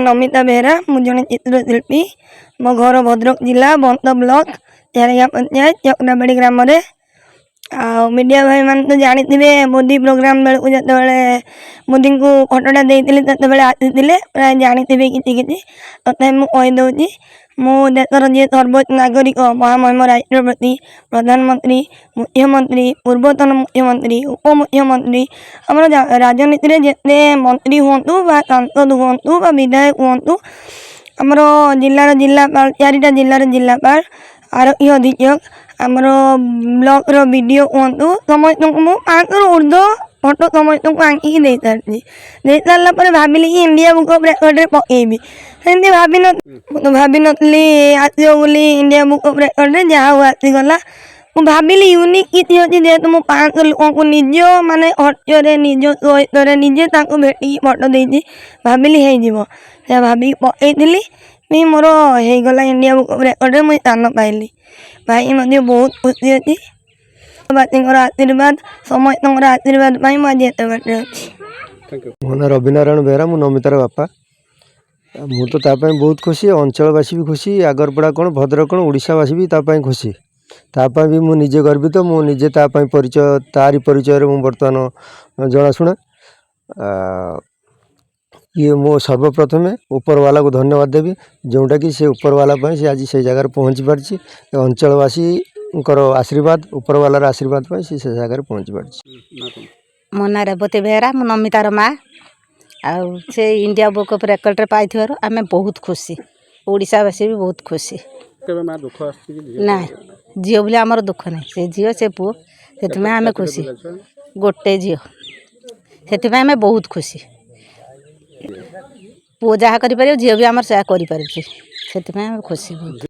नमिता बेहरा मु जड़े चित्रशिल्पी मो घर भद्रक जिला बंत ब्लॉक झारिया पंचायत चक्राबाड़ी ग्राम रे मीडिया भाई मान तो जानी मोदी प्रोग्राम बेलू जो मोदी को फटोटा देते आसी प्राय जानी कि तथा मुझे मु देशर जी सर्वोच्च नागरिक महामहिम राष्ट्रपति प्रधानमंत्री मुख्यमंत्री पूर्वतन मुख्यमंत्री उपमुख्यमंत्री आम राजनीति में जिते मंत्री हूँ सांसद हूँ विधायक हूँ आमर जिलार जिलापाल चारिटा जिलार जिलापाल आरक्षी अधीक्षक आमर ब्लॉक रो वीडियो हूँ समस्त को 500 ऊर्ध फोटो समस्त को आंकी दे सारा भाविली कि इंडिया बुक ऑफ रेकर्ड पकेबी सेमती भाभी नी आसो बोली इंडिया बुक ऑफ रेकर्ड जहाँ हूँ आसीगला मु भाविली यूनिक किसी अच्छी जेहतु मु 500 लोक को निज माने खर्चरे निज सहित निजे भेटी फोटो देती भाविली हो भाभी पकई मोर होगला इंडिया बुक ऑफ रेकर्ड मुझे स्थान पाइली भाई मध्य बहुत खुशी अच्छी आशीर्वाद समस्त आशीर्वाद मुझे एत बाटे अच्छी। मो ना रविनारायण बेहरा मु नमितार बापा मु तो बहुत खुशी अंचलवासी भी खुशी आगरपड़ा कौन भद्रक कौन ओडावासी भी खुशी तापाई भी मु निजे गर्वित मु निजे परिचय तारी परिचय मु बर्तमान जनाशुना ये मो सर्वप्रथम उपरवाला को धन्यवाद देवी जोटा कि से उपरवाला से आज से जगह पहुँची पार्टी अंचलवासी आशीर्वाद उपरवालार आशीर्वाद से जगह पहुँची पार्टी। मो ना रेवती बेहरा मो नमितार माँ से इंडिया बुक ऑफ रेकर्ड पाई आम बहुत खुशी ओडावासी भी बहुत खुशी ना झील बोले आमर दुख ना से झील से पुओ से आम खुशी गोटे झील से आम बहुत खुशी पुओ जहाँ कर झील भी आमर से खुशी बहुत।